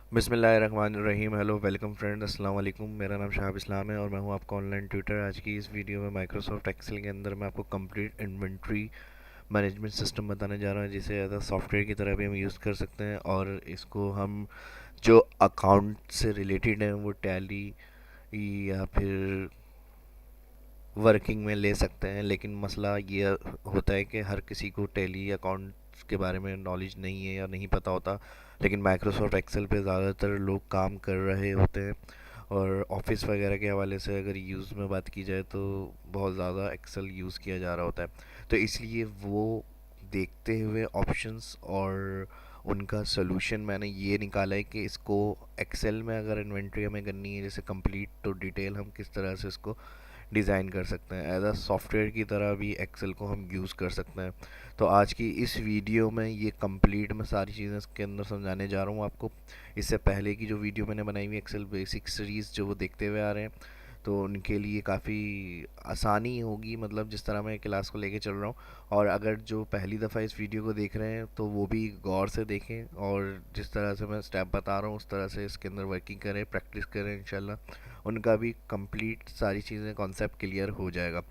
बिस्मिल्लाहिर्रहमानिर्रहीम। Hello, welcome friend, अस्सलाम वालेकुम। मेरा नाम शहाब इस्लाम है और मैं हूं आपका ऑनलाइन ट्यूटर। आज की इस वीडियो में माइक्रोसॉफ्ट एक्सेल के अंदर मैं आपको कंप्लीट इन्वेंट्री मैनेजमेंट सिस्टम बताने जा रहा हूं, जिसे एज अ सॉफ्टवेयर की तरह भी हम यूज़ कर सकते हैं। और इसको हम जो अकाउंट से रिलेटेड है वो टैली या फिर वर्किंग में ले सकते हैं। लेकिन मसला ये होता है कि हर किसी को टैली अकाउंट्स के बारे में नॉलेज नहीं है या नहीं पता होता। लेकिन माइक्रोसॉफ्ट एक्सेल पे ज़्यादातर लोग काम कर रहे होते हैं। और ऑफिस वगैरह के हवाले से अगर यूज़ में बात की जाए तो बहुत ज़्यादा एक्सेल यूज़ किया जा रहा होता है। तो इसलिए वो देखते हुए ऑप्शंस और उनका सोल्यूशन मैंने ये निकाला है कि इसको एक्सेल में अगर इन्वेंट्री हमें करनी है, जैसे कंप्लीट तो डिटेल, हम किस तरह से इसको डिज़ाइन कर सकते हैं। एज अ सॉफ्टवेयर की तरह भी एक्सेल को हम यूज़ कर सकते हैं। तो आज की इस वीडियो में ये कंप्लीट मैं सारी चीज़ें इसके अंदर समझाने जा रहा हूँ आपको। इससे पहले की जो वीडियो मैंने बनाई हुई एक्सेल बेसिक सीरीज़ जो वो देखते हुए आ रहे हैं, तो उनके लिए काफ़ी आसानी होगी, मतलब जिस तरह मैं क्लास को लेके चल रहा हूँ। और अगर जो पहली दफ़ा इस वीडियो को देख रहे हैं तो वो भी गौर से देखें और जिस तरह से मैं स्टेप बता रहा हूँ उस तरह से इसके अंदर वर्किंग करें, प्रैक्टिस करें। इंशाल्लाह उनका भी कंप्लीट सारी चीज़ें कॉन्सेप्ट क्लियर हो जाएगा।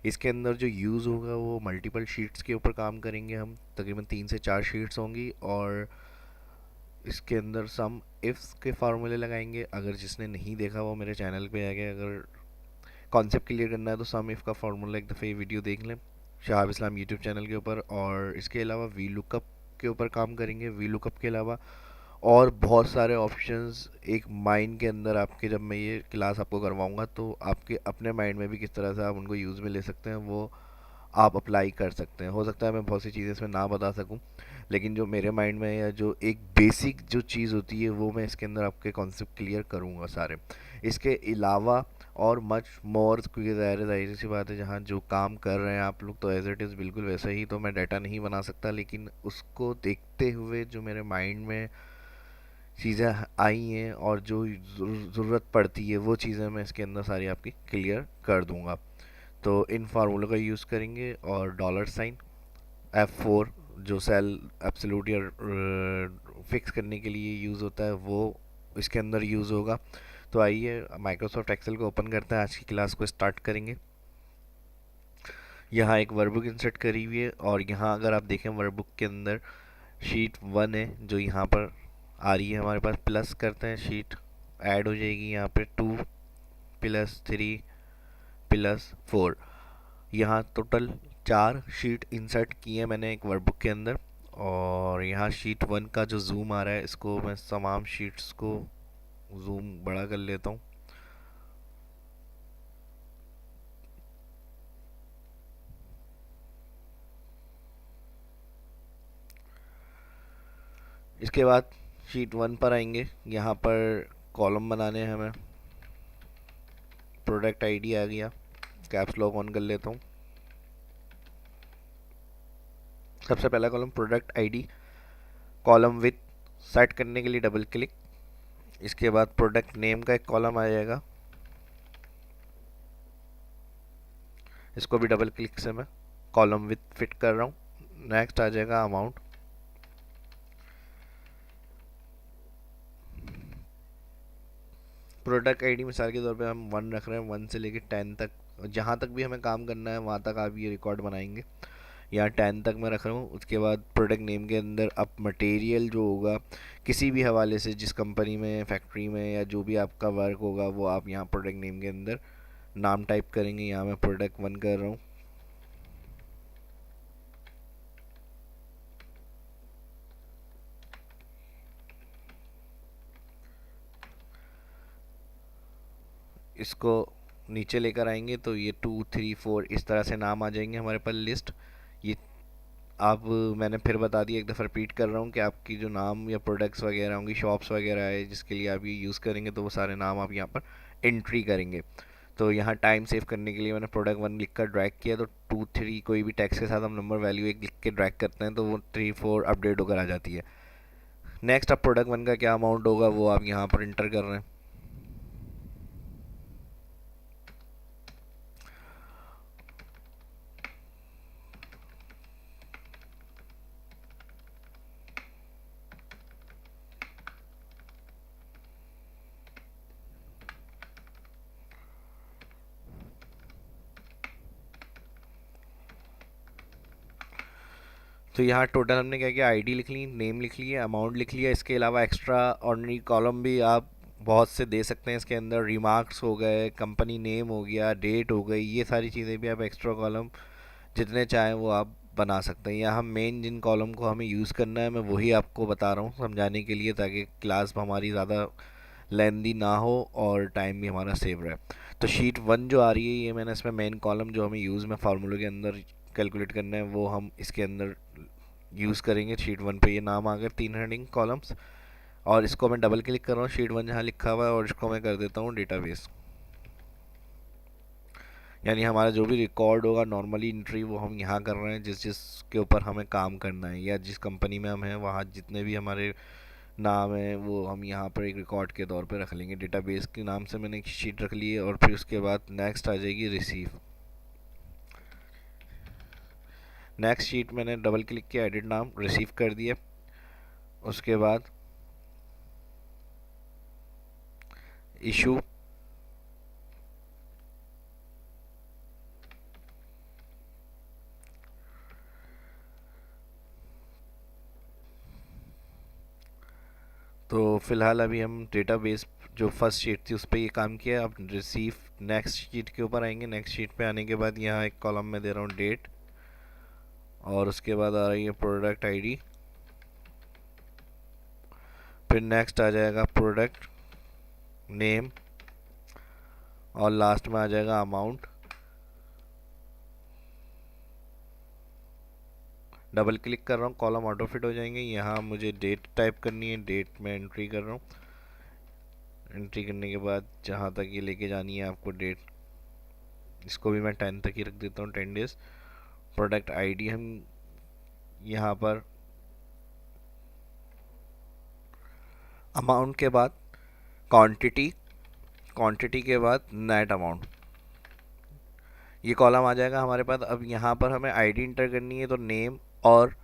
इसके अंदर जो यूज़ होगा वो मल्टीपल शीट्स के ऊपर काम करेंगे हम। तकरीबन 3 से 4 शीट्स होंगी और इसके अंदर सम इफ्स के फार्मूले लगाएंगे। अगर जिसने नहीं देखा वो मेरे चैनल पे आ गया, अगर कॉन्सेप्ट क्लियर करना है तो सम इफ का फार्मूला एक दफ़े वीडियो देख लें शहाब इस्लाम यूट्यूब चैनल के ऊपर। और इसके अलावा वी लुकअप के ऊपर काम करेंगे। वी लुकअप के अलावा और बहुत सारे ऑप्शंस एक माइंड के अंदर आपके, जब मैं ये क्लास आपको करवाऊंगा तो आपके अपने माइंड में भी किस तरह से आप उनको यूज़ में ले सकते हैं वो आप अप्लाई कर सकते हैं। हो सकता है मैं बहुत सी चीज़ें इसमें ना बता सकूं, लेकिन जो मेरे माइंड में या जो एक बेसिक जो चीज़ होती है वो मैं इसके अंदर आपके कॉन्सेप्ट क्लियर करूंगा सारे। इसके अलावा और मच मोर, क्योंकि ज़ाहिर सी बात है जहाँ जो काम कर रहे हैं आप लोग तो एज इट इज़ बिल्कुल वैसा ही तो मैं डाटा नहीं बना सकता। लेकिन उसको देखते हुए जो मेरे माइंड में चीज़ें आई हैं और जो ज़रूरत पड़ती है वो चीज़ें मैं इसके अंदर सारी आपकी क्लियर कर दूंगा। तो इन फार्मूलों का यूज़ करेंगे और डॉलर साइन F4 जो सेल एब्सोल्यूट या फिक्स करने के लिए यूज़ होता है वो इसके अंदर यूज़ होगा। तो आइए माइक्रोसॉफ्ट एक्सेल को ओपन करते हैं, आज की क्लास को स्टार्ट करेंगे। यहाँ एक वर्कबुक इंसर्ट करी हुई है और यहाँ अगर आप देखें वर्कबुक के अंदर शीट 1 है जो यहाँ पर आ रही है हमारे पास। प्लस करते हैं, शीट ऐड हो जाएगी यहाँ पे 2+3+4। यहाँ टोटल 4 शीट इंसर्ट की है मैंने एक वर्कबुक के अंदर। और यहाँ शीट 1 का जो जूम आ रहा है इसको मैं तमाम शीट्स को जूम बड़ा कर लेता हूँ। इसके बाद शीट 1 पर आएंगे। यहाँ पर कॉलम बनाने हैं हमें। प्रोडक्ट आईडी आ गया, कैप्स लॉक ऑन कर लेता हूँ। सबसे पहला column product ID, column with set करने के लिए डबल क्लिक। इसके बाद प्रोडक्ट नेम का एक कॉलम आ जाएगा, इसको भी डबल क्लिक से मैं कॉलम विथ फिट कर रहा हूँ। नेक्स्ट आ जाएगा अमाउंट। प्रोडक्ट आईडी मिसाल के तौर पे हम 1 रख रहे हैं, 1 से लेके 10 तक, जहाँ तक भी हमें काम करना है वहाँ तक आप ये रिकॉर्ड बनाएंगे। यहाँ 10 तक मैं रख रहा हूँ। उसके बाद प्रोडक्ट नेम के अंदर अब मटेरियल जो होगा किसी भी हवाले से, जिस कंपनी में, फैक्ट्री में या जो भी आपका वर्क होगा वो आप यहाँ प्रोडक्ट नेम के अंदर नाम टाइप करेंगे। यहाँ मैं प्रोडक्ट 1 कर रहा हूँ। इसको नीचे लेकर आएंगे तो ये 2 3 4 इस तरह से नाम आ जाएंगे हमारे पास लिस्ट। ये आप, मैंने फिर बता दिया, एक दफ़ा रिपीट कर रहा हूँ कि आपकी जो नाम या प्रोडक्ट्स वगैरह होंगी, शॉप्स वगैरह है जिसके लिए आप ये यूज़ करेंगे, तो वो सारे नाम आप यहाँ पर एंट्री करेंगे। तो यहाँ टाइम सेव करने के लिए मैंने प्रोडक्ट 1 लिख कर ड्रैग किया, तो 2 3 कोई भी टैक्स के साथ हम नंबर वैल्यू एक लिख के ड्रैग करते हैं तो वो 3 4 अपडेट होकर आ जाती है। नेक्स्ट अब प्रोडक्ट 1 का क्या अमाउंट होगा वो आप यहाँ पर इंटर कर रहे हैं। तो यहाँ टोटल हमने क्या किया, आईडी लिख ली, नेम लिख लिया, अमाउंट लिख लिया। इसके अलावा एक्स्ट्रा ऑर्डिनरी कॉलम भी आप बहुत से दे सकते हैं इसके अंदर। रिमार्क्स हो गए, कंपनी नेम हो गया, डेट हो गई, ये सारी चीज़ें भी आप एक्स्ट्रा कॉलम जितने चाहें वो आप बना सकते हैं। यहाँ मेन जिन कॉलम को हमें यूज़ करना है मैं वही आपको बता रहा हूँ समझाने के लिए, ताकि क्लास हमारी ज़्यादा लेंदी ना हो और टाइम भी हमारा सेव रहे। तो शीट 1 जो आ रही है ये मैंने इसमें मेन कॉलम जो हमें यूज़ में फार्मूले के अंदर कैलकुलेट करना है वो हम इसके अंदर यूज़ करेंगे। शीट 1 पे ये नाम आ गए 3 हेडिंग कॉलम्स, और इसको मैं डबल क्लिक कर रहा हूँ शीट 1 जहाँ लिखा हुआ है, और इसको मैं कर देता हूँ डेटाबेस। यानी हमारा जो भी रिकॉर्ड होगा नॉर्मली एंट्री वो हम यहाँ कर रहे हैं, जिस जिस के ऊपर हमें काम करना है या जिस कंपनी में हम हैं वहाँ जितने भी हमारे नाम है वो हम यहाँ पर एक रिकॉर्ड के तौर पे रख लेंगे। डेटाबेस के नाम से मैंने एक शीट रख ली है, और फिर उसके बाद नेक्स्ट आ जाएगी रिसीव। नेक्स्ट शीट मैंने डबल क्लिक किया, एडिट नाम, रिसीव कर दिया। उसके बाद इशू, तो फ़िलहाल अभी हम डेटाबेस जो फर्स्ट शीट थी उस पर ये काम किया। अब रिसीव नेक्स्ट शीट के ऊपर आएंगे। नेक्स्ट शीट पे आने के बाद यहाँ एक कॉलम में दे रहा हूँ डेट, और उसके बाद आ रही है प्रोडक्ट आईडी, फिर नेक्स्ट आ जाएगा प्रोडक्ट नेम, और लास्ट में आ जाएगा अमाउंट। डबल क्लिक कर रहा हूँ, कॉलम ऑटो फिट हो जाएंगे। यहाँ मुझे डेट टाइप करनी है, डेट में एंट्री कर रहा हूँ। एंट्री करने के बाद जहाँ तक ये लेके जानी है आपको डेट, इसको भी मैं 10 तक ही रख देता हूँ, 10 डेज। प्रोडक्ट आईडी हम यहाँ पर, अमाउंट के बाद क्वांटिटी, क्वांटिटी के बाद नेट अमाउंट, ये कॉलम आ जाएगा हमारे पास। अब यहाँ पर हमें आईडी इंटर करनी है, तो नेम और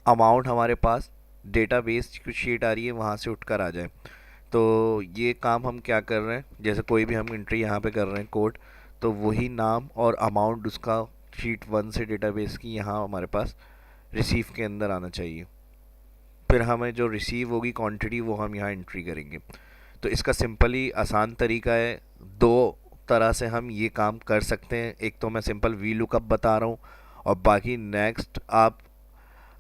अमाउंट हमारे पास डेटाबेस की शीट आ रही है वहाँ से उठकर आ जाए। तो ये काम हम क्या कर रहे हैं, जैसे कोई भी हम एंट्री यहाँ पे कर रहे हैं कोड, तो वही नाम और अमाउंट उसका शीट 1 से डेटाबेस की यहाँ हमारे पास रिसीव के अंदर आना चाहिए। फिर हमें जो रिसीव होगी क्वांटिटी वो हम यहाँ एंट्री करेंगे। तो इसका सिंपली आसान तरीका है, दो तरह से हम ये काम कर सकते हैं। एक तो मैं सिंपल वी लुकअप बता रहा हूँ, और बाकी नेक्स्ट आप,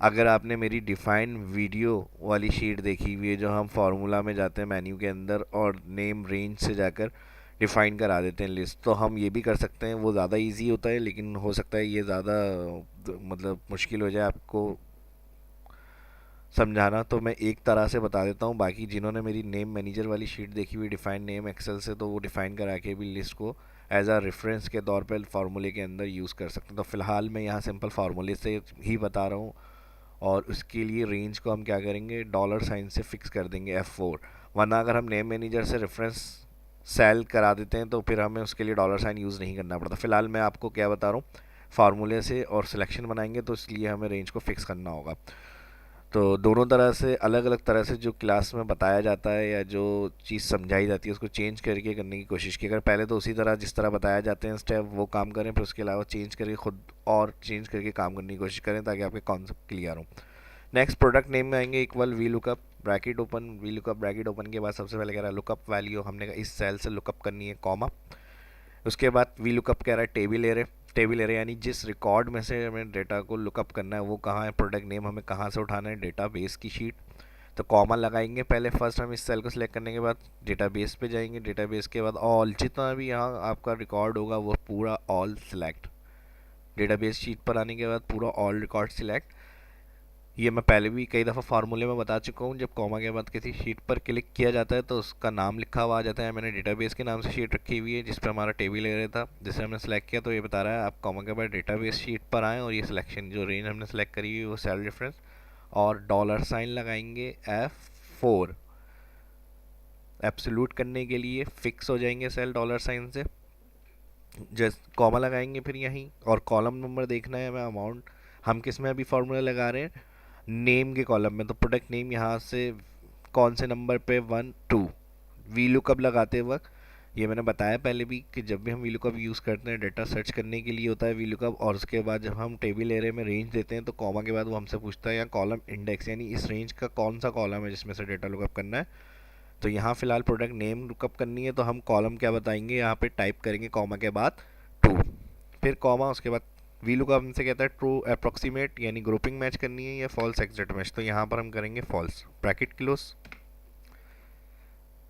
अगर आपने मेरी डिफाइन वीडियो वाली शीट देखी हुई है जो हम फार्मूला में जाते हैं मेन्यू के अंदर और नेम रेंज से जाकर डिफ़ाइन करा देते हैं लिस्ट, तो हम ये भी कर सकते हैं। वो ज़्यादा इजी होता है, लेकिन हो सकता है ये ज़्यादा मतलब मुश्किल हो जाए आपको समझाना, तो मैं एक तरह से बता देता हूँ। बाकी जिन्होंने मेरी नेम मैनेजर वाली शीट देखी हुई डिफ़ाइन नेम एक्सेल से, तो वो डिफ़ाइन करा के भी लिस्ट को एज आ रेफरेंस के तौर पर फार्मूले के अंदर यूज़ कर सकते हैं। तो फ़िलहाल मैं यहाँ सिंपल फार्मूले से ही बता रहा हूँ, और उसके लिए रेंज को हम क्या करेंगे, डॉलर साइन से फिक्स कर देंगे F4। वरना अगर हम नेम मैनेजर से रेफरेंस सेल करा देते हैं तो फिर हमें उसके लिए डॉलर साइन यूज़ नहीं करना पड़ता। फ़िलहाल मैं आपको क्या बता रहा हूँ, फार्मूले से और सिलेक्शन बनाएंगे तो इसलिए हमें रेंज को फिक्स करना होगा। तो दोनों तरह से, अलग अलग तरह से जो क्लास में बताया जाता है या जो चीज़ समझाई जाती है उसको चेंज करके करने की कोशिश की। अगर पहले तो उसी तरह जिस तरह बताया जाते हैं स्टेप वो काम करें, फिर उसके अलावा चेंज करके खुद और चेंज करके काम करने की कोशिश करें ताकि आपके कॉन्सेप्ट क्लियर हो। नेक्स्ट प्रोडक्ट नेम में आएंगे, equal V lookup bracket open, V lookup bracket open के बाद सबसे पहले कह रहा है लुकअप वैल्यू, हमने कहा इस सेल से लुकअप करनी है, कॉमा। उसके बाद वी लुकअप कह रहा है टेबल एरे, टेबल एरे यानी जिस रिकॉर्ड में से हमें डेटा को लुकअप करना है वो कहाँ है, प्रोडक्ट नेम हमें कहाँ से उठाना है, डेटाबेस की शीट। तो कॉमा लगाएंगे पहले, फर्स्ट हम इस सेल को सिलेक्ट करने के बाद डेटाबेस पे जाएंगे, डेटाबेस के बाद ऑल, जितना भी यहाँ आपका रिकॉर्ड होगा वो पूरा ऑल सिलेक्ट। डेटाबेस शीट पर आने के बाद पूरा ऑल रिकॉर्ड सिलेक्ट। ये मैं पहले भी कई दफ़ा फार्मूले में बता चुका हूँ, जब कॉमा के बाद किसी शीट पर क्लिक किया जाता है तो उसका नाम लिखा हुआ आ जाता है। मैंने डेटाबेस के नाम से शीट रखी हुई है जिस पर हमारा टेबल एरिया था, जिसे हमने सेलेक्ट किया, तो ये बता रहा है आप कॉमा के बाद डेटाबेस शीट पर आएँ और ये सिलेक्शन जो रेंज हमने सेलेक्ट करी हुई है वो सेल रेफरेंस, और डॉलर साइन लगाएंगे F4 एब्सोल्यूट करने के लिए, फिक्स हो जाएंगे सेल डॉलर साइन से। जस्ट कॉमा लगाएंगे फिर यहीं, और कॉलम नंबर देखना है हमें, अमाउंट हम किस में अभी फार्मूला लगा रहे हैं, नेम के कॉलम में। तो प्रोडक्ट नेम यहाँ से कौन से नंबर पे, 1 2, वी लुकअप लगाते वक्त ये मैंने बताया पहले भी कि जब भी हम वीलुकअप यूज़ करते हैं डेटा सर्च करने के लिए होता है वीलुकअप, और उसके बाद जब हम टेबल एरे में रेंज देते हैं तो कॉमा के बाद वो हमसे पूछता है या कॉलम इंडेक्स, यानी इस रेंज का कौन सा कॉलम है जिसमें से डेटा लुकअप करना है। तो यहाँ फिलहाल प्रोडक्ट नेम लुकअप करनी है, तो हम कॉलम क्या बताएंगे, यहाँ पे टाइप करेंगे कॉमा के बाद ट्रू, फिर कॉमा, उसके बाद वीलुकअप हमसे कहता है ट्रू अप्रोक्सीमेट यानी ग्रुपिंग मैच करनी है या फॉल्स एग्जैक्ट मैच, तो यहाँ पर हम करेंगे फॉल्स, ब्रैकेट क्लोज,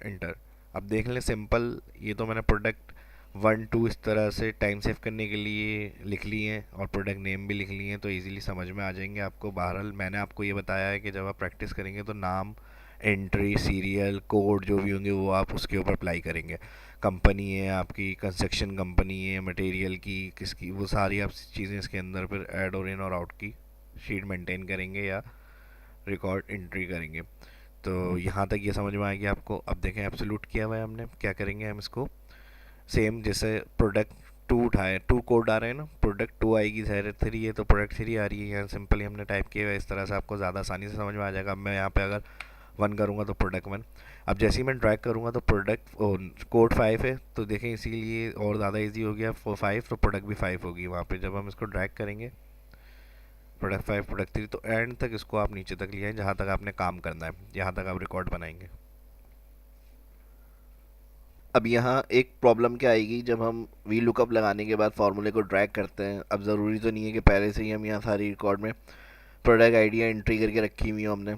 एंटर। अब देख लें सिंपल, ये तो मैंने प्रोडक्ट 1 2 इस तरह से टाइम सेव करने के लिए लिख लिए हैं और प्रोडक्ट नेम भी लिख लिए हैं, तो इजीली समझ में आ जाएंगे आपको। बहरहाल मैंने आपको ये बताया है कि जब आप प्रैक्टिस करेंगे तो नाम, एंट्री, सीरियल, कोड जो भी होंगे वो आप उसके ऊपर अप्लाई करेंगे। कंपनी है आपकी, कंस्ट्रक्शन कंपनी है, मटेरियल की किसकी, वो सारी आप चीज़ें इसके अंदर फिर ऐड और इन और आउट की शीट मेंटेन करेंगे या रिकॉर्ड एंट्री करेंगे। तो यहाँ तक ये समझ में आएगी आपको। अब देखें एब्सोल्यूट किया हुआ है हमने, क्या करेंगे हम इसको सेम जैसे प्रोडक्ट 2 उठाए, 2 कोड आ रहे हैं ना, प्रोडक्ट 2 आएगी, ज़ाहिर 3 है तो प्रोडक्ट 3 आ रही है, यहाँ सिंपली हमने टाइप किया हुआ है, इस तरह से आपको ज़्यादा आसानी से समझ में आ जाएगा। अब मैं यहाँ पे अगर 1 करूँगा तो प्रोडक्ट 1, अब जैसे ही मैं ड्रैग करूँगा तो प्रोडक्ट कोड 5 है, तो देखें इसीलिए और ज़्यादा ईजी हो गया, 5 तो प्रोडक्ट भी 5 होगी वहाँ पर। जब हम इसको ड्रैग करेंगे प्रोडक्ट 5 प्रोडक्ट 3, तो एंड तक इसको आप नीचे तक ले आए जहाँ तक आपने काम करना है, यहाँ तक आप रिकॉर्ड बनाएंगे। अब यहाँ एक प्रॉब्लम क्या आएगी, जब हम वी लुकअप लगाने के बाद फार्मूले को ड्रैग करते हैं, अब ज़रूरी तो नहीं है कि पहले से ही हम यहाँ सारी रिकॉर्ड में प्रोडक्ट आइडिया एंट्री करके रखी हुई हो हमने,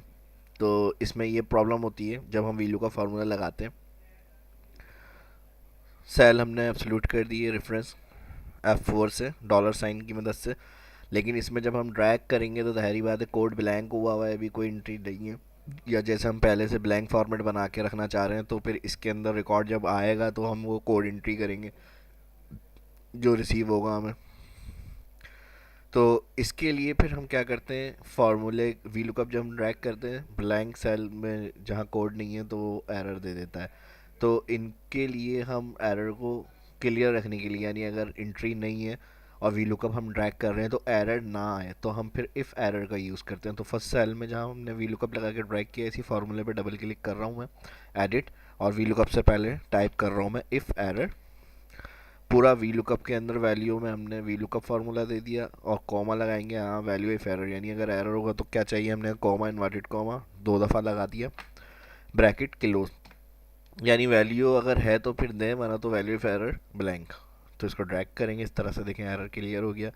तो इसमें ये प्रॉब्लम होती है जब हम वी लुकअप फार्मूला लगाते हैं। सेल हमने एब्सोल्यूट कर दी है रेफरेंस F4 से डॉलर साइन की मदद से, लेकिन इसमें जब हम ड्रैग करेंगे तो ज़ाहिर बात है कोड ब्लैंक हुआ है, अभी कोई एंट्री नहीं है, या जैसे हम पहले से ब्लैंक फॉर्मेट बना के रखना चाह रहे हैं, तो फिर इसके अंदर रिकॉर्ड जब आएगा तो हम वो कोड एंट्री करेंगे जो रिसीव होगा हमें। तो इसके लिए फिर हम क्या करते हैं, फार्मूले वी लुकअप जब हम ड्रैग करते हैं ब्लैंक सेल में जहाँ कोड नहीं है तो वो एरर दे देता है। तो इनके लिए हम एरर को क्लियर रखने के लिए, यानी अगर एंट्री नहीं है और वी लुकअप हम ड्रैग कर रहे हैं तो एरर ना आए, तो हम फिर इफ़ एरर का यूज़ करते हैं। तो फर्स्ट सेल में जहाँ हमने वी लुकअप लगा के ड्रैग किया, इसी फार्मूले पे डबल क्लिक कर रहा हूँ मैं, एडिट, और वी लुकअप से पहले टाइप कर रहा हूँ मैं इफ़ एरर, पूरा वी लुकअप के अंदर वैल्यू में हमने वी लुकअप फार्मूला दे दिया और कॉमा लगाएंगे, हाँ वैल्यू इफ एरर, यानी अगर एरर होगा तो क्या चाहिए, हमने कॉमा इन्वर्टेड कॉमा 2 दफ़ा लगा दिया, ब्रैकेट क्लोज, यानी वैल्यू अगर है तो फिर दें, वरना तो वैल्यू इफ एरर ब्लैंक। तो इसको ड्रैग करेंगे इस तरह से, देखें एरर क्लियर हो गया।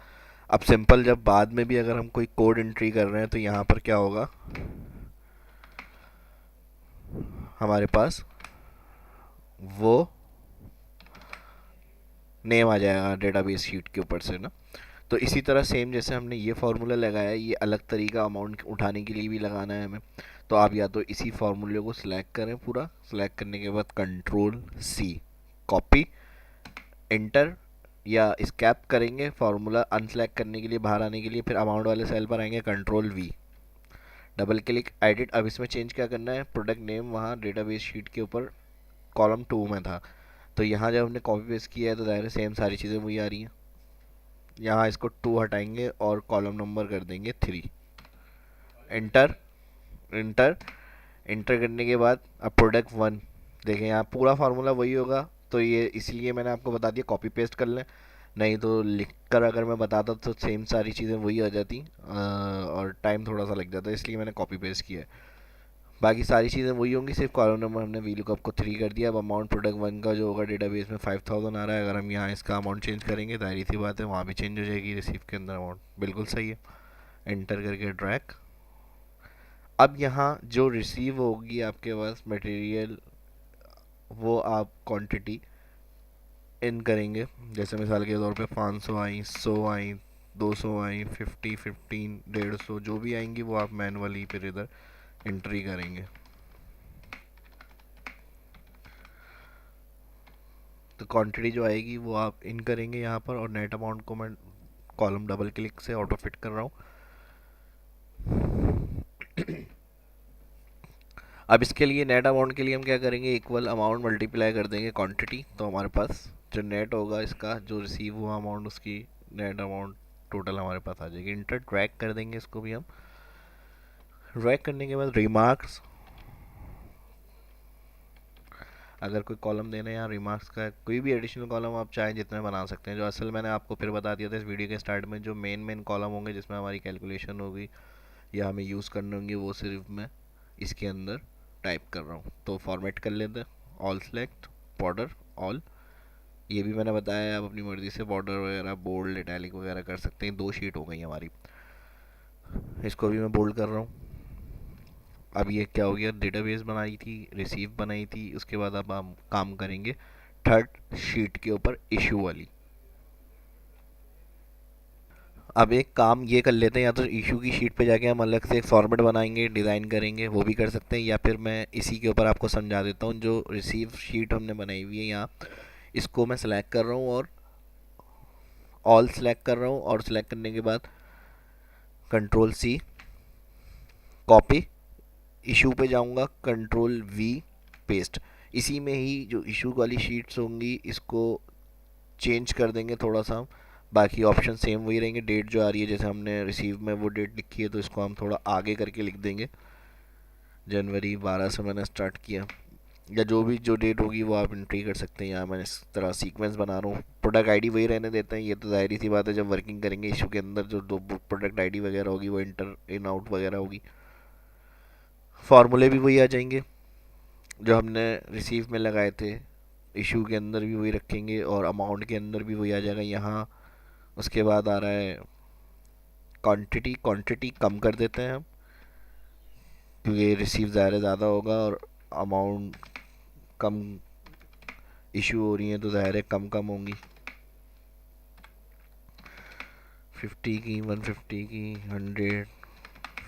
अब सिंपल जब बाद में भी अगर हम कोई कोड एंट्री कर रहे हैं तो यहाँ पर क्या होगा, हमारे पास वो नेम आ जाएगा डेटाबेस शीट के ऊपर से ना। तो इसी तरह सेम जैसे हमने ये फार्मूला लगाया है, ये अलग तरीका अमाउंट उठाने के लिए भी लगाना है हमें। तो आप या तो इसी फार्मूले को सिलेक्ट करें, पूरा सिलेक्ट करने के बाद कंट्रोल सी, कॉपी, एंटर, या स्कैप करेंगे फार्मूला अनसेलेक्ट करने के लिए, बाहर आने के लिए, फिर अमाउंट वाले सेल पर आएंगे, control we, double click, edit. अब इसमें चेंज क्या करना है, प्रोडक्ट नेम वहाँ डेटाबेस शीट के ऊपर कॉलम 2 में था, तो यहाँ जब हमने कॉपी पेस्ट किया है तो दायरे सेम सारी चीज़ें वही आ रही हैं। यहाँ इसको 2 हटाएंगे और कॉलम नंबर कर देंगे 3, एंटर, एंटर, एंटर करने के बाद अब प्रोडक्ट 1, देखें यहाँ पूरा फार्मूला वही होगा, तो ये इसलिए मैंने आपको बता दिया कॉपी पेस्ट कर लें, नहीं तो लिख कर अगर मैं बताता तो सेम सारी चीज़ें वही आ जाती और टाइम थोड़ा सा लग जाता, इसलिए मैंने कॉपी पेस्ट किया है। बाकी सारी चीज़ें वही होंगी, सिर्फ कॉलम नंबर हमने वी लुकअप को 3 कर दिया। अब अमाउंट प्रोडक्ट 1 का जो होगा डेटाबेस में 5000 आ रहा है, अगर हम यहाँ इसका अमाउंट चेंज करेंगे जाहिर सी बात है वहाँ भी चेंज हो जाएगी, रिसीव के अंदर अमाउंट बिल्कुल सही है, एंटर करके ड्रैग। अब यहाँ जो रिसीव होगी आपके पास मटेरियल, वो आप क्वांटिटी इन करेंगे, जैसे मिसाल के तौर पे 500 आई, 100 आई, 200 आई, 50, 15, 150 जो भी आएंगी वो आप मैनुअली फिर इधर एंट्री करेंगे। तो क्वांटिटी जो आएगी वो आप इन करेंगे यहाँ पर, और नेट अमाउंट को मैं कॉलम डबल क्लिक से ऑटो फिट कर रहा हूँ। अब इसके लिए नेट अमाउंट के लिए हम क्या करेंगे, इक्वल अमाउंट मल्टीप्लाई कर देंगे क्वांटिटी, तो हमारे पास जो नेट होगा इसका जो रिसीव हुआ अमाउंट उसकी नेट अमाउंट टोटल हमारे पास आ जाएगी। इंटर ड्रैग कर देंगे इसको भी हम, ड्रैग करने के बाद रिमार्क्स, अगर कोई कॉलम देना है या रिमार्क्स का कोई भी एडिशनल कॉलम आप चाहें जितने बना सकते हैं। जो असल मैंने आपको फिर बता दिया था इस वीडियो के स्टार्ट में, जो मेन कॉलम होंगे जिसमें हमारी कैलकुलेशन होगी या हमें यूज़ करने होंगे, वो सिर्फ मैं इसके अंदर टाइप कर रहा हूँ। तो फॉर्मेट कर लेते हैं, ऑल सेलेक्ट, बॉर्डर ऑल। ये भी मैंने बताया है, आप अपनी मर्ज़ी से बॉर्डर वगैरह बोल्ड इटैलिक वगैरह कर सकते हैं। 2 शीट हो गई हमारी, इसको भी मैं बोल्ड कर रहा हूँ। अब ये क्या हो गया, डेटाबेस बनाई थी, रिसीव बनाई थी, उसके बाद अब हम काम करेंगे थर्ड शीट के ऊपर, इशू वाली। अब एक काम ये कर लेते हैं, या तो इशू की शीट पे जाके हम अलग से एक फॉर्मेट बनाएंगे, डिज़ाइन करेंगे, वो भी कर सकते हैं, या फिर मैं इसी के ऊपर आपको समझा देता हूँ। जो रिसीव शीट हमने बनाई हुई है यहाँ, इसको मैं सेलेक्ट कर रहा हूँ और ऑल सेलेक्ट कर रहा हूँ, और सेलेक्ट करने के बाद कंट्रोल सी कॉपी, इशू पे जाऊंगा, कंट्रोल वी पेस्ट। इसी में ही जो इशू वाली शीट्स होंगी इसको चेंज कर देंगे थोड़ा सा, बाकी ऑप्शन सेम वही रहेंगे। डेट जो आ रही है, जैसे हमने रिसीव में वो डेट लिखी है, तो इसको हम थोड़ा आगे करके लिख देंगे, जनवरी 12 से मैंने स्टार्ट किया, या जो भी जो डेट होगी वो आप एंट्री कर सकते हैं। यहाँ मैं इस तरह सीक्वेंस बना रहा हूँ, प्रोडक्ट आईडी वही रहने देते हैं। ये तो जाहिर सी बात है, जब वर्किंग करेंगे इशू के अंदर जो दो प्रोडक्ट आईडी वगैरह होगी वो इंटर इन आउट वगैरह होगी। फार्मूले भी वही आ जाएंगे जो हमने रिसीव में लगाए थे, इशू के अंदर भी वही रखेंगे, और अमाउंट के अंदर भी वही आ जाएगा यहाँ। उसके बाद आ रहा है क्वांटिटी, क्वांटिटी कम कर देते हैं हम, क्योंकि रिसीव ज़्यादा होगा और अमाउंट कम इशू हो रही है, तो ज़ाहिर है कम कम होंगी। 50 की, 150 की, 100,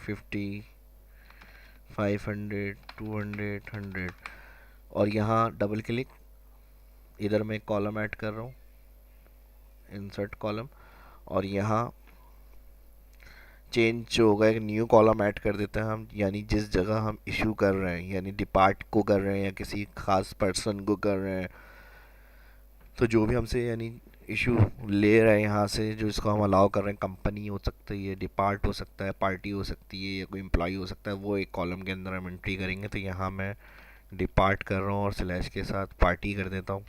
50, 500, 200, 100। और यहाँ डबल क्लिक, इधर मैं एक कॉलम ऐड कर रहा हूँ, इंसर्ट कॉलम, और यहाँ चेंज जो होगा एक न्यू कॉलम ऐड कर देते हैं हम, यानी जिस जगह हम इशू कर रहे हैं, यानी डिपार्ट को कर रहे हैं या किसी खास पर्सन को कर रहे हैं, तो जो भी हमसे यानी इशू ले रहे हैं यहाँ से, जो इसको हम अलाउ कर रहे हैं, कंपनी हो सकती है, डिपार्ट हो सकता है, पार्टी हो सकती है, या कोई एम्प्लॉय हो सकता है, वो एक कॉलम के अंदर हम एंट्री करेंगे। तो यहाँ मैं डिपार्ट कर रहा हूँ और स्लैश के साथ पार्टी कर देता हूँ।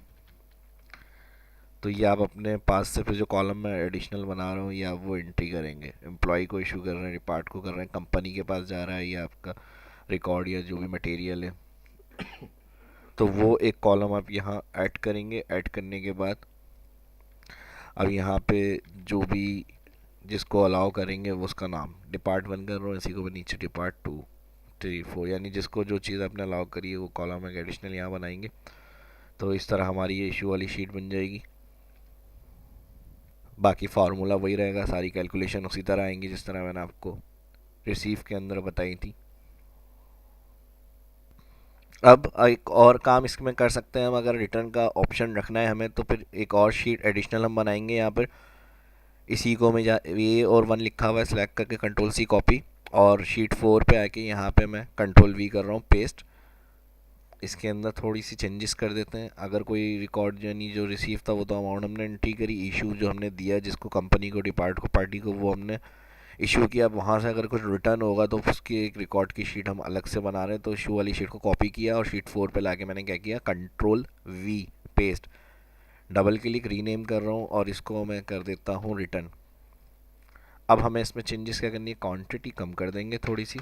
तो ये आप अपने पास से फिर जो कॉलम में एडिशनल बना रहा हूँ या वो एंट्री करेंगे, एम्प्लॉय को इशू कर रहे हैं, डिपार्ट को कर रहे हैं, कंपनी के पास जा रहा है, या आपका रिकॉर्ड या जो भी मटेरियल है, तो वो एक कॉलम आप यहाँ ऐड करेंगे। ऐड करने के बाद अब यहाँ पे जो भी जिसको अलाउ करेंगे वो उसका नाम, डिपार्ट 1 कर रहा हूँ, इसी को भी नीचे डिपार्ट 2, 3, 4, यानी जिसको जो चीज़ आपने अलाउ करी है वो कॉलम एक एडिशनल यहाँ बनाएंगे। तो इस तरह हमारी ये इशू वाली शीट बन जाएगी। बाकी फार्मूला वही रहेगा, सारी कैलकुलेशन उसी तरह आएंगी जिस तरह मैंने आपको रिसीव के अंदर बताई थी। अब एक और काम इसमें कर सकते हैं हम, अगर रिटर्न का ऑप्शन रखना है हमें, तो फिर एक और शीट एडिशनल हम बनाएंगे। यहाँ पर इसी को मैं ये और 1 लिखा हुआ है, सेलेक्ट करके कंट्रोल सी कॉपी, और शीट 4 पे आके यहाँ पे मैं कंट्रोल वी कर रहा हूँ, पेस्ट। इसके अंदर थोड़ी सी चेंजेस कर देते हैं। अगर कोई रिकॉर्ड यानी जो रिसीव था वो तो अमाउंट हमने एंट्री करी, इशू जो हमने दिया जिसको, कंपनी को, डिपार्ट को, पार्टी को, वो हमने इशू किया। अब वहाँ से अगर कुछ रिटर्न होगा तो उसकी एक रिकॉर्ड की शीट हम अलग से बना रहे हैं, तो इशू वाली शीट को कॉपी किया और शीट 4 पे लाके मैंने क्या किया, control we paste, double click, rename कर रहा हूँ और इसको मैं कर देता हूँ रिटर्न। अब हमें इसमें चेंजेस क्या करनी है, क्वांटिटी कम कर देंगे थोड़ी सी,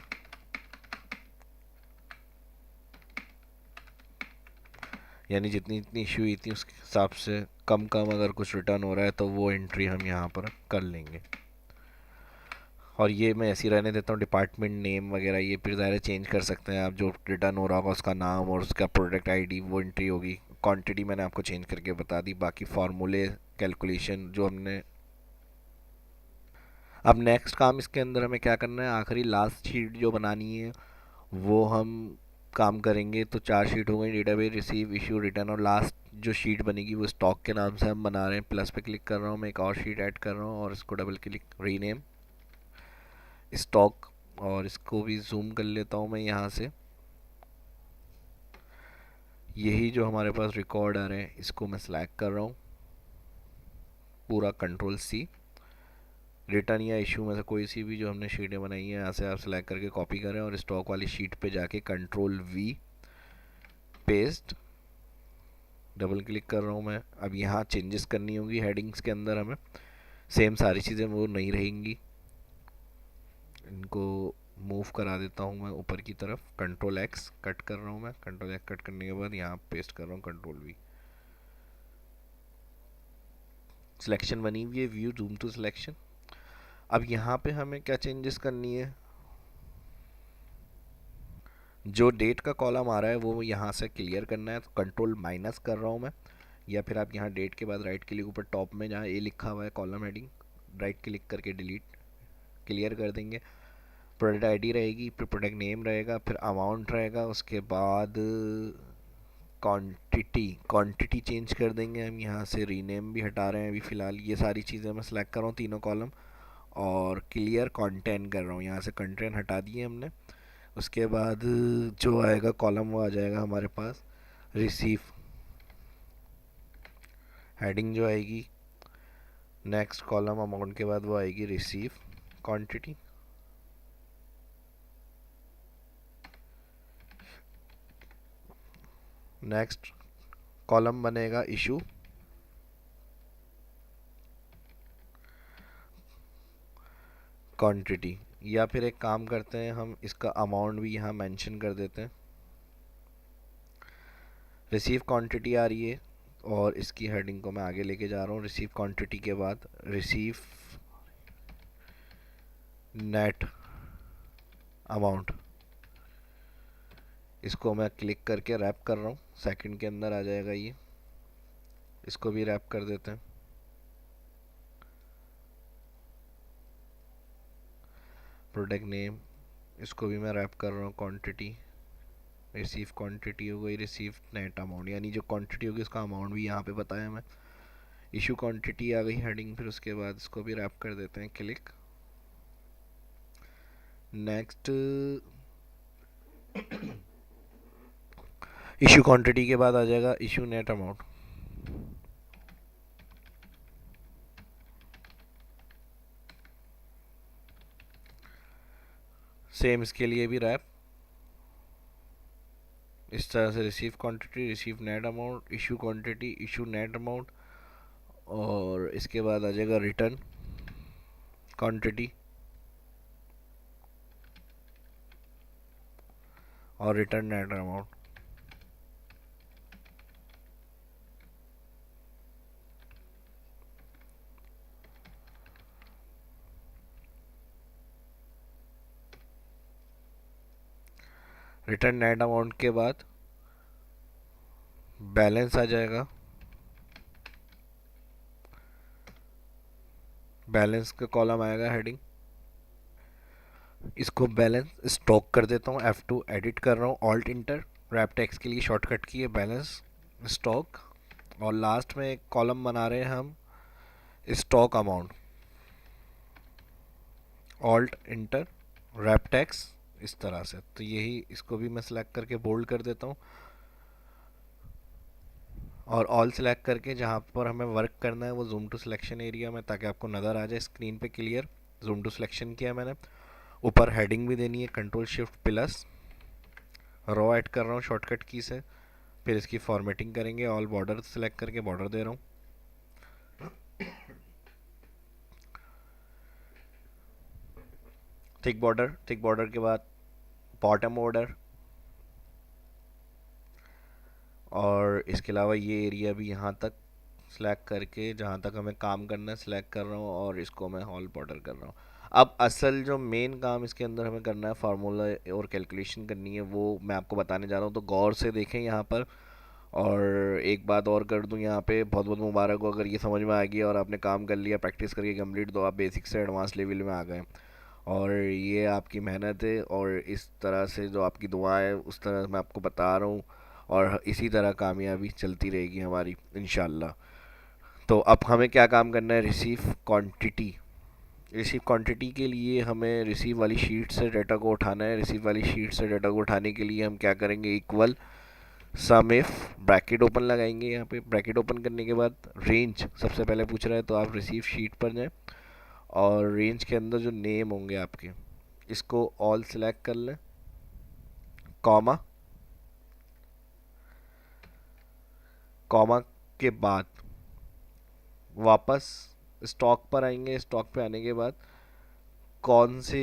यानी जितनी जितनी इशू हुई थी उसके हिसाब से कम कम अगर कुछ रिटर्न हो रहा है तो वो एंट्री हम यहाँ पर कर लेंगे। और ये मैं ऐसी रहने देता हूँ, डिपार्टमेंट नेम वगैरह ये फिर ज़ाहिर चेंज कर सकते हैं आप, जो रिटर्न हो रहा होगा उसका नाम और उसका प्रोडक्ट आईडी वो एंट्री होगी। क्वांटिटी मैंने आपको चेंज करके बता दी। बाकी फार्मूले कैलकुलेशन जो हमने, अब नेक्स्ट काम इसके अंदर हमें क्या करना है, आखिरी लास्ट शीट जो बनानी है वो हम काम करेंगे। तो 4 शीट हो गई, डेटाबेस, रिसीव, इशू, रिटर्न, और लास्ट जो शीट बनेगी वो स्टॉक के नाम से हम बना रहे हैं। प्लस पे क्लिक कर रहा हूँ, मैं एक और शीट ऐड कर रहा हूँ और इसको डबल क्लिक, रीनेम स्टॉक, और इसको भी जूम कर लेता हूँ मैं यहाँ से। यही जो हमारे पास रिकॉर्ड आ रहे हैं इसको मैं सिलेक्ट कर रहा हूँ पूरा, कंट्रोल सी, रिटर्न या इशू में से कोई सी भी जो हमने शीटें बनाई हैं यहाँ से आप सेलेक्ट करके कॉपी करें, और स्टॉक वाली शीट पे जाके control we paste, double click कर रहा हूँ मैं। अब यहाँ चेंजेस करनी होगी हेडिंग्स के अंदर हमें, सेम सारी चीज़ें वो नहीं रहेंगी। इनको मूव करा देता हूँ मैं ऊपर की तरफ, कंट्रोल एक्स कट कर रहा हूँ मैं। कंट्रोल एक्स कट करने के बाद यहाँ पेस्ट कर रहा हूँ कंट्रोल वी। सिलेक्शन बनी हुई है, व्यू जूम टू सिलेक्शन। अब यहाँ पे हमें क्या चेंजेस करनी है, जो डेट का कॉलम आ रहा है वो यहाँ से क्लियर करना है, तो कंट्रोल माइनस कर रहा हूँ मैं। या फिर आप यहाँ डेट के बाद राइट क्लिक, ऊपर टॉप में जहाँ ए लिखा हुआ है कॉलम हेडिंग, राइट क्लिक करके डिलीट क्लियर कर देंगे। प्रोडक्ट आईडी रहेगी, फिर प्रोडक्ट नेम रहेगा, फिर अमाउंट रहेगा, उसके बाद क्वांटिटी चेंज कर देंगे हम। यहाँ से रीनेम भी हटा रहे हैं अभी फ़िलहाल। ये सारी चीज़ें मैं सिलेक्ट कर रहा हूँ, तीनों कॉलम, और क्लियर कंटेंट कर रहा हूँ। यहाँ से कंटेंट हटा दिए हमने। उसके बाद जो आएगा कॉलम वो आ जाएगा हमारे पास रिसीव हेडिंग जो आएगी। नेक्स्ट कॉलम अमाउंट के बाद वो आएगी रिसीव क्वांटिटी। नेक्स्ट कॉलम बनेगा इशू क्वांटिटी। या फिर एक काम करते हैं, हम इसका अमाउंट भी यहाँ मेंशन कर देते हैं। रिसीव क्वांटिटी आ रही है और इसकी हेडिंग को मैं आगे लेके जा रहा हूँ। रिसीव क्वांटिटी के बाद रिसीव नेट अमाउंट, इसको मैं क्लिक करके रैप कर रहा हूँ, सेकंड के अंदर आ जाएगा ये। इसको भी रैप कर देते हैं। प्रोडक्ट नेम, इसको भी मैं रैप कर रहा हूँ। क्वांटिटी, रिसीव क्वांटिटी हो गई। रिसीव नेट अमाउंट, यानी जो क्वांटिटी होगी उसका अमाउंट भी यहाँ पे बताया मैं। इशू क्वांटिटी आ गई हेडिंग, फिर उसके बाद इसको भी रैप कर देते हैं, क्लिक। नेक्स्ट इशू क्वांटिटी के बाद आ जाएगा इशू नेट अमाउंट। सेम इसके लिए भी रैप इस तरह से, receive quantity, receive net amount, issue quantity, issue net amount, और इसके बाद आ जाएगा रिटर्न क्वांटिटी और return net amount. Return net amount के बाद बैलेंस आ जाएगा। बैलेंस का कॉलम आएगा हेडिंग, इसको बैलेंस स्टॉक कर देता हूँ। F2 एडिट कर रहा हूँ, ऑल्ट इंटर, रैप टेक्स्ट के लिए शॉर्टकट की है बैलेंस स्टॉक। और लास्ट में एक कॉलम बना रहे हैं हम stock amount, alt inter wrap text इस तरह से। तो यही, इसको भी मैं सिलेक्ट करके बोल्ड कर देता हूँ और ऑल सेलेक्ट करके जहाँ पर हमें वर्क करना है वो जूम टू सिलेक्शन एरिया में, ताकि आपको नज़र आ जाए स्क्रीन पे क्लियर। जूम टू सिलेक्शन किया मैंने। ऊपर हेडिंग भी देनी है, कंट्रोल शिफ्ट प्लस, रो ऐड कर रहा हूँ शॉर्टकट की से। फिर इसकी फॉर्मेटिंग करेंगे, ऑल बॉर्डर सेलेक्ट करके बॉर्डर दे रहा हूँ। थिक बॉर्डर, थिक बॉर्डर के बाद बॉटम बॉर्डर, और इसके अलावा ये एरिया भी यहाँ तक सिलेक्ट करके जहाँ तक हमें काम करना है सिलेक्ट कर रहा हूँ, और इसको मैं ऑल बॉर्डर कर रहा हूँ। अब असल जो मेन काम इसके अंदर हमें करना है, फार्मूला और कैलकुलेशन करनी है, वो मैं आपको बताने जा रहा हूँ। तो गौर से देखें यहाँ पर। और एक बात और कर दूँ यहाँ पे, बहुत बहुत मुबारक हो अगर ये समझ में आ गया और आपने काम कर लिया, प्रैक्टिस करके कंप्लीट, तो आप बेसिक से एडवांस लेवल में आ गए। और ये आपकी मेहनत है, और इस तरह से जो आपकी दुआ है उस तरह मैं आपको बता रहा हूँ, और इसी तरह कामयाबी चलती रहेगी हमारी इंशाल्लाह। तो अब हमें क्या काम करना है, रिसीव क्वांटिटी। रिसीव क्वांटिटी के लिए हमें रिसीव वाली शीट से डाटा को उठाना है। रिसीव वाली शीट से डाटा को उठाने के लिए हम क्या करेंगे, equal some if, bracket open लगाएंगे। यहाँ पे ब्रैकेट ओपन करने के बाद रेंज सबसे पहले पूछ रहा है, तो आप रिसीव शीट पर जाएं और रेंज के अंदर जो नेम होंगे आपके, इसको ऑल सेलेक्ट कर लें, कॉमा, कॉमा के बाद वापस स्टॉक पर आएंगे। स्टॉक पे आने के बाद कौन से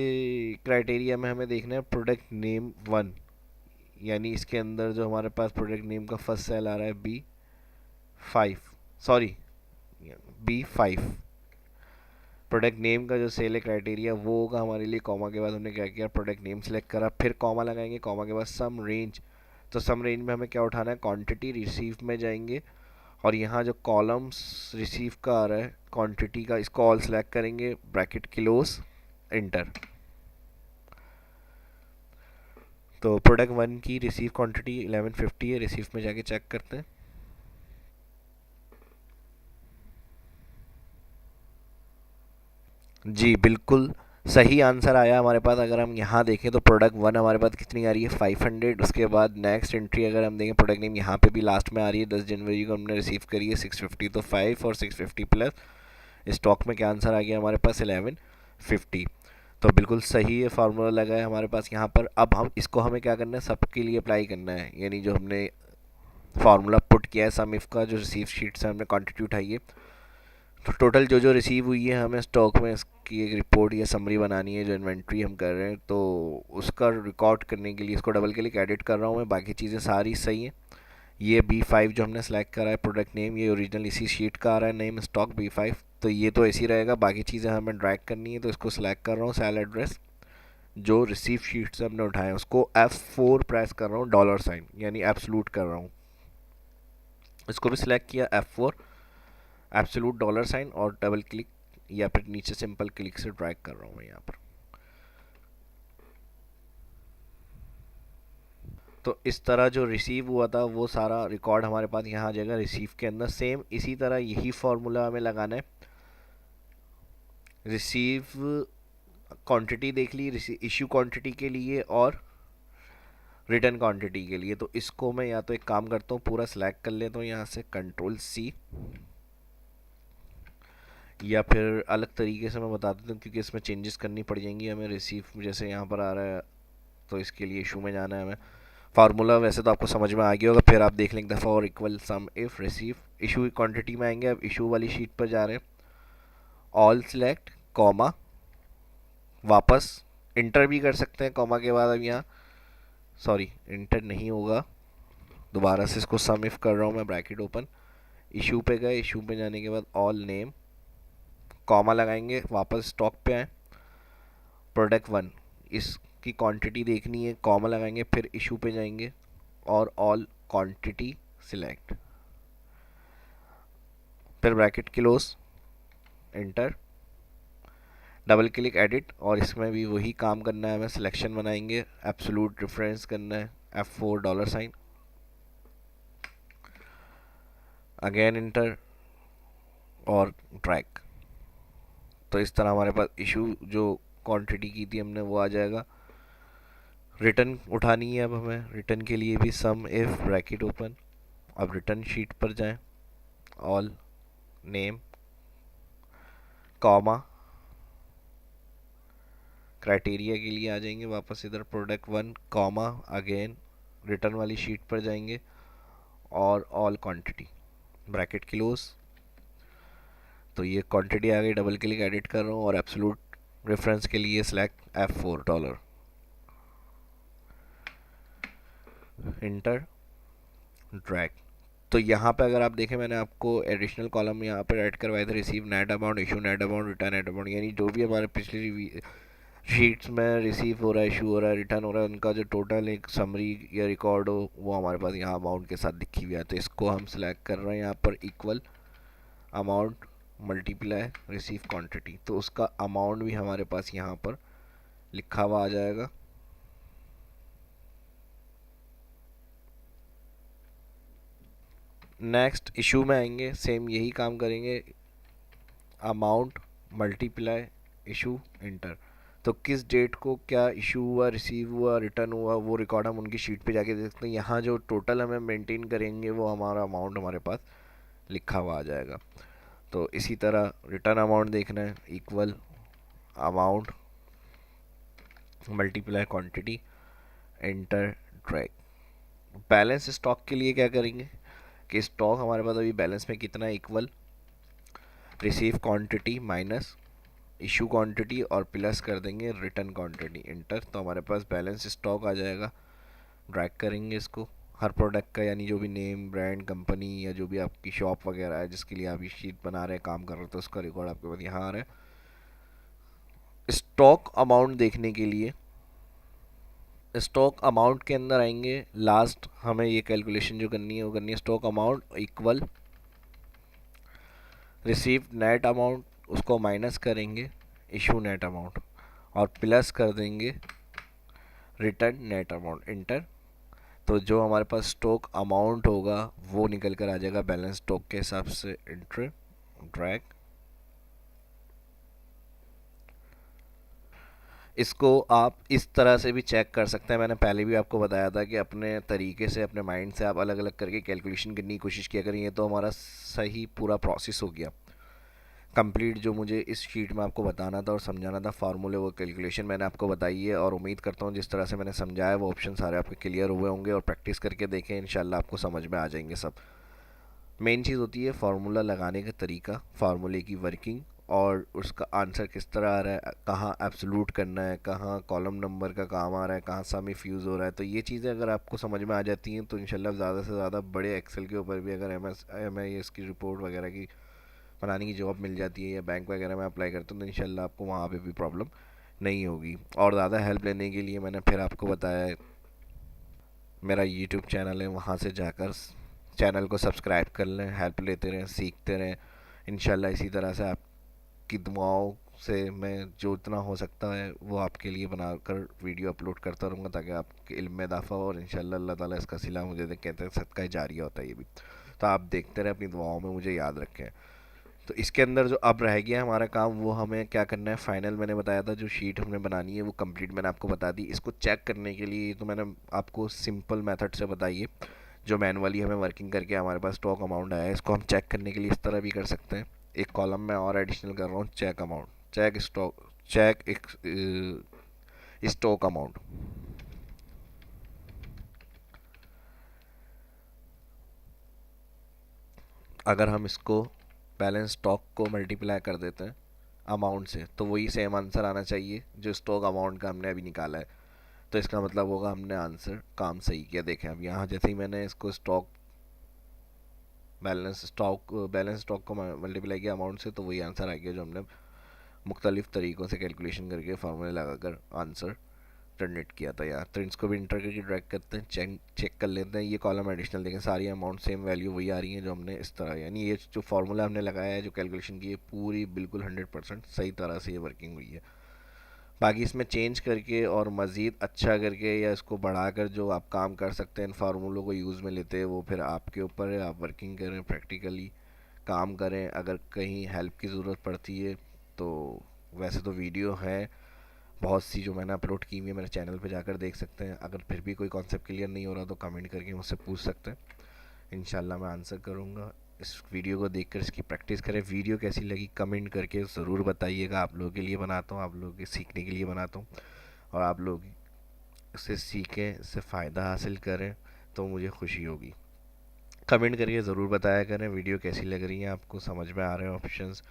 क्राइटेरिया में हमें देखना है, प्रोडक्ट नेम 1, यानी इसके अंदर जो हमारे पास प्रोडक्ट नेम का फर्स्ट सेल आ रहा है B5, sorry B5, product name का जो सेल है क्राइटेरिया वो होगा हमारे लिए। कॉमा के बाद हमने क्या किया, प्रोडक्ट नेम सेलेक्ट करा, फिर कॉमा लगाएंगे, कॉमा के बाद सम रेंज। तो सम रेंज में हमें क्या उठाना है, क्वांटिटी। रिसीव में जाएंगे और यहाँ जो कॉलम्स रिसीव का आ रहा है क्वांटिटी का, इसको ऑल सेलेक्ट करेंगे, ब्रैकेट क्लोज, एंटर। तो प्रोडक्ट 1 की रिसीव क्वांटिटी 1150 है। रिसीव में जाके चेक करते हैं। जी बिल्कुल सही आंसर आया हमारे पास। अगर हम यहाँ देखें तो प्रोडक्ट 1 हमारे पास कितनी आ रही है, 500। उसके बाद नेक्स्ट एंट्री अगर हम देखें, प्रोडक्ट नेम यहाँ पे भी लास्ट में आ रही है, 10 जनवरी को हमने रिसीव करी है 650। तो 5 और 650 प्लस स्टॉक में क्या आंसर आ गया हमारे पास, 1150। तो बिल्कुल सही है, फार्मूला लगा है हमारे पास यहाँ पर। अब हम इसको हमें क्या करना है, सबके लिए अप्लाई करना है। यानी जो हमने फार्मूला पुट किया है सम इफ का, जो रिसीव शीट से हमने क्वांटिटी उठाई है, तो टोटल जो जो रिसीव हुई है हमें स्टॉक में इसकी एक रिपोर्ट या समरी बनानी है। जो इन्वेंट्री हम कर रहे हैं तो उसका रिकॉर्ड करने के लिए इसको डबल क्लिक एडिट कर रहा हूँ मैं। बाकी चीज़ें सारी सही हैं। ये B5 जो हमने सेलेक्ट करा है प्रोडक्ट नेम, ये ओरिजिनल इसी शीट का आ रहा है नेम, स्टॉक B5। तो ये तो ऐसे ही रहेगा। बाकी चीज़ें हमें ड्रैग करनी है, तो इसको सिलेक्ट कर रहा हूँ। सेल एड्रेस जो रिसीव शीट से हमने उठाया उसको F4 प्रेस कर रहा हूँ, डॉलर साइन यानी एब्सोल्यूट कर रहा हूँ। इसको भी सिलेक्ट किया, F4 एब्सोल्यूट डॉलर साइन, और डबल क्लिक या फिर नीचे सिंपल क्लिक से ड्रैग कर रहा हूँ मैं यहाँ पर। तो इस तरह जो रिसीव हुआ था वो सारा रिकॉर्ड हमारे पास यहाँ आ जाएगा रिसीव के अंदर। सेम इसी तरह यही फॉर्मूला हमें लगाना है। रिसीव क्वांटिटी देख ली इशू क्वांटिटी के लिए और रिटर्न क्वांटिटी के लिए। तो इसको मैं या तो एक काम करता हूँ, पूरा सिलेक्ट कर लेता हूँ यहाँ से, Ctrl+C, या फिर अलग तरीके से मैं बता देता हूँ क्योंकि इसमें चेंजेस करनी पड़ जाएंगी हमें। रिसीव जैसे यहाँ पर आ रहा है तो इसके लिए इशू में जाना है हमें। फार्मूला वैसे तो आपको समझ में आ गया होगा, फिर आप देख लें एक दफ़ा और। Equal some if receive issue quantity में आएंगे, अब इशू वाली शीट पर जा रहे हैं, ऑल सिलेक्ट, कॉमा, वापस इंटर भी कर सकते हैं कॉमा के बाद। अब यहाँ सॉरी इंटर नहीं होगा, दोबारा से इसको सम इफ कर रहा हूँ मैं, ब्रैकेट ओपन, इशू पे गए, इशू पे जाने के बाद ऑल नेम, कॉमा लगाएंगे, वापस स्टॉक पे आए, प्रोडक्ट 1 इसकी क्वांटिटी देखनी है, कॉमा लगाएंगे, फिर इशू पे जाएंगे और ऑल क्वांटिटी सिलेक्ट, फिर bracket close, enter, double click edit. और इसमें भी वही काम करना है हमें, सिलेक्शन बनाएंगे, एब्सोल्यूट रेफरेंस करना है, F4 dollar sign, again enter और ड्रैग। तो इस तरह हमारे पास इशू जो क्वांटिटी की थी हमने वो आ जाएगा। रिटर्न उठानी है अब हमें, रिटर्न के लिए भी सम इफ ब्रैकेट ओपन, अब रिटर्न शीट पर जाएं, ऑल नेम, कॉमा, क्राइटेरिया के लिए आ जाएंगे वापस इधर, प्रोडक्ट 1, कॉमा, अगेन रिटर्न वाली शीट पर जाएंगे और ऑल क्वांटिटी, ब्रैकेट क्लोज। तो ये क्वांटिटी आ गई, डबल क्लिक एडिट कर रहा हूँ और एब्सोल्यूट रेफरेंस के लिए select F4 dollar, inter, drag. तो यहाँ पे अगर आप देखें मैंने आपको एडिशनल कॉलम यहाँ पर ऐड करवाए थे, receive net amount, issue net amount, return net amount, यानी जो भी हमारे पिछली शीट्स में रिसीव हो रहा है, इशू हो रहा है, रिटर्न हो रहा है, उनका जो टोटल एक समरी या रिकॉर्ड हो वो हमारे पास यहाँ अमाउंट के साथ दिखी हुई है। तो इसको हम सिलेक्ट कर रहे हैं यहाँ पर, equal amount multiply receive quantity, तो उसका अमाउंट भी हमारे पास यहाँ पर लिखा हुआ आ जाएगा। नेक्स्ट इशू में आएंगे, सेम यही काम करेंगे, अमाउंट मल्टीप्लाई इशू, इंटर। तो किस डेट को क्या इशू हुआ, रिसीव हुआ, रिटर्न हुआ, वो रिकॉर्ड हम उनकी शीट पे जाके देख सकते हैं। यहाँ जो टोटल हमें मेंटेन करेंगे वो हमारा अमाउंट हमारे पास लिखा हुआ आ जाएगा। तो इसी तरह रिटर्न अमाउंट देखना है, equal amount multiply quantity, enter, drag. Balance stock के लिए क्या करेंगे, कि स्टॉक हमारे पास अभी बैलेंस में कितना है, equal receive quantity minus issue quantity और प्लस कर देंगे रिटर्न क्वांटिटी, इंटर। तो हमारे पास बैलेंस स्टॉक आ जाएगा। ड्रैग करेंगे इसको हर प्रोडक्ट का, यानी जो भी नेम ब्रांड कंपनी या जो भी आपकी शॉप वगैरह है जिसके लिए आप ये शीट बना रहे हैं, काम कर रहे हैं, तो उसका रिकॉर्ड आपके पास यहाँ आ रहा है। स्टॉक अमाउंट देखने के लिए स्टॉक अमाउंट के अंदर आएंगे, लास्ट हमें ये कैलकुलेशन जो करनी है वो करनी है, stock amount equal receive net amount, उसको माइनस करेंगे इशू नेट अमाउंट और प्लस कर देंगे रिटर्न नेट अमाउंट, इंटर। तो जो हमारे पास स्टॉक अमाउंट होगा वो निकल कर आ जाएगा बैलेंस स्टॉक के हिसाब से, इंटर ड्रैग। इसको आप इस तरह से भी चेक कर सकते हैं, मैंने पहले भी आपको बताया था कि अपने तरीके से अपने माइंड से आप अलग अलग करके कैलकुलेशन करने की कोशिश किया करें। ये तो हमारा सही पूरा प्रोसेस हो गया कंप्लीट, जो मुझे इस शीट में आपको बताना था और समझाना था फार्मूले, वो कैलकुलेशन मैंने आपको बताई है। और उम्मीद करता हूँ जिस तरह से मैंने समझाया वो ऑप्शन सारे आपके क्लियर हुए होंगे, और प्रैक्टिस करके देखें, इंशाल्लाह आपको समझ में आ जाएंगे सब। मेन चीज़ होती है फार्मूला लगाने का तरीका, फार्मूले की वर्किंग, और उसका आंसर किस तरह आ रहा है, कहाँ एब्सोल्यूट करना है, कहाँ कॉलम नंबर का काम आ रहा है, कहाँ सम इफ यूज़ हो रहा है। तो ये चीज़ें अगर आपको समझ में आ जाती हैं तो इंशाल्लाह ज़्यादा से ज़्यादा बड़े एक्सेल के ऊपर भी अगर एम आई एस की रिपोर्ट वगैरह की बनाने की जॉब मिल जाती है या बैंक वगैरह में अप्लाई करते हो तो इंशाल्लाह आपको वहाँ पे भी प्रॉब्लम नहीं होगी। और ज़्यादा हेल्प लेने के लिए मैंने फिर आपको बताया है, मेरा यूट्यूब चैनल है, वहाँ से जाकर चैनल को सब्सक्राइब कर लें, हेल्प लेते रहें, सीखते रहें। इंशाल्लाह इसी तरह से आपकी दुआओं से मैं जो इतना हो सकता है वो आपके लिए बनाकर वीडियो अपलोड करता रहूँगा, ताकि आपके इल्म में इजाफा हो, और इंशाल्लाह अल्लाह ताला इसका सिला मुझे दे। कहते हैं सदका जारिया होता है ये भी। तो आप देखते रहें, अपनी दुआओं में मुझे याद रखें। तो इसके अंदर जो अब रह गया हमारा काम, वो हमें क्या करना है, फाइनल मैंने बताया था जो शीट हमने बनानी है वो कंप्लीट मैंने आपको बता दी। इसको चेक करने के लिए तो मैंने आपको सिंपल मेथड से बताइए, जो मैनुअली हमें वर्किंग करके हमारे पास स्टॉक अमाउंट आया है, इसको हम चेक करने के लिए इस तरह भी कर सकते हैं। एक कॉलम में और एडिशनल कर रहा हूँ, check amount, check stock, check stock amount. अगर हम इसको बैलेंस स्टॉक को मल्टीप्लाई कर देते हैं अमाउंट से, तो वही सेम आंसर आना चाहिए जो स्टॉक अमाउंट का हमने अभी निकाला है। तो इसका मतलब होगा हमने आंसर काम सही किया। देखें अब यहाँ जैसे ही मैंने इसको स्टॉक बैलेंस स्टॉक को मल्टीप्लाई किया अमाउंट से, तो वही आंसर आ गया जो हमने मुख्तलिफ तरीक़ों से कैलकुलेशन करके फार्मूले लगाकर आंसर जनरेट किया था यार। तो इसको भी इंटर करके ड्रैग करते हैं, चेक कर लेते हैं। ये कॉलम एडिशनल देखें, सारी अमाउंट सेम वैल्यू वही आ रही है जो हमने इस तरह, यानी ये जो फार्मूला हमने लगाया है, जो कैलकुलेशन की है, पूरी बिल्कुल 100% सही तरह से ये वर्किंग हुई है। बाकी इसमें चेंज करके और मज़ीद अच्छा करके या इसको बढ़ाकर जो आप काम कर सकते हैं इन फार्मूलों को यूज़ में लेते हैं, वो फिर आपके ऊपर है। आप वर्किंग करें, प्रैक्टिकली काम करें। अगर कहीं हेल्प की ज़रूरत पड़ती है तो वैसे तो वीडियो है बहुत सी जो मैंने अपलोड की हुई है, मेरे चैनल पे जाकर देख सकते हैं। अगर फिर भी कोई कॉन्सेप्ट क्लियर नहीं हो रहा तो कमेंट करके मुझसे पूछ सकते हैं, इंशाल्लाह मैं आंसर करूँगा। इस वीडियो को देखकर इसकी प्रैक्टिस करें। वीडियो कैसी लगी कमेंट करके ज़रूर बताइएगा। आप लोगों के लिए बनाता हूँ, आप लोगों के सीखने के लिए बनाता हूँ, और आप लोग इससे सीखें, इससे फ़ायदा हासिल करें तो मुझे खुशी होगी। कमेंट करके ज़रूर बताया करें वीडियो कैसी लग रही है, आपको समझ में आ रहे हैं ऑप्शंस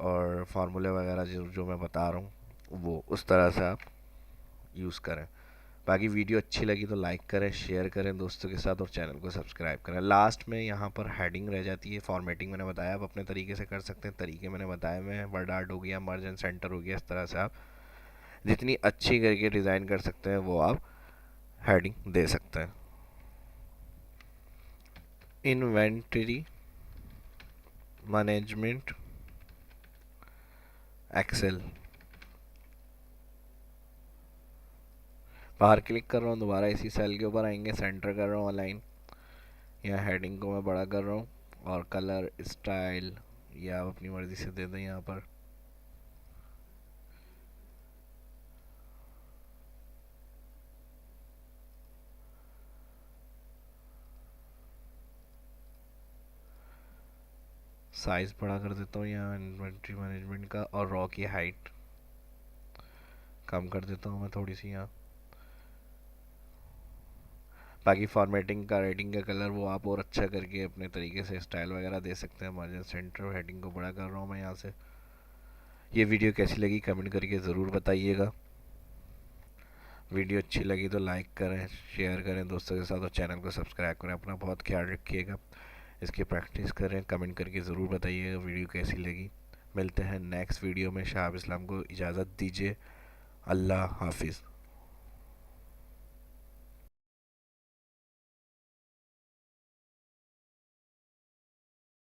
और फार्मूले वगैरह जो जो मैं बता रहा हूँ वो उस तरह से आप यूज़ करें। बाकी वीडियो अच्छी लगी तो लाइक करें, शेयर करें दोस्तों के साथ, और चैनल को सब्सक्राइब करें। लास्ट में यहाँ पर हेडिंग रह जाती है, फॉर्मेटिंग मैंने बताया आप अपने तरीके से कर सकते हैं। तरीके मैंने बताए हुए हैं, वर्ड आर्ट हो गया, मर्ज एंड सेंटर हो गया, इस तरह से आप जितनी अच्छी करके डिज़ाइन कर सकते हैं वो आप हेडिंग दे सकते हैं। इन्वेंटरी मैनेजमेंट एक्सेल, बाहर क्लिक कर रहा हूँ, दोबारा इसी सेल के ऊपर आएंगे, सेंटर कर रहा हूँ अलाइन, यहाँ हेडिंग को मैं बड़ा कर रहा हूँ, और कलर स्टाइल या आप अपनी मर्ज़ी से दे दें यहाँ पर। साइज़ बड़ा कर देता हूँ यहाँ इन्वेंट्री मैनेजमेंट का, और रॉ की हाइट कम कर देता हूँ मैं थोड़ी सी यहाँ। बाकी फॉर्मेटिंग का, राइटिंग का कलर वो आप और अच्छा करके अपने तरीके से स्टाइल वगैरह दे सकते हैं। मार्जिन, सेंटर, हेडिंग को बड़ा कर रहा हूँ मैं यहाँ से। ये वीडियो कैसी लगी कमेंट करके ज़रूर बताइएगा। वीडियो अच्छी लगी तो लाइक करें, शेयर करें दोस्तों के साथ और चैनल को सब्सक्राइब करें। अपना बहुत ख्याल रखिएगा, इसकी प्रैक्टिस करें, कमेंट करके ज़रूर बताइएगा वीडियो कैसी लगी। मिलते हैं नेक्स्ट वीडियो में। शाहाब इस्लाम को इजाज़त दीजिए। अल्लाह हाफिज़।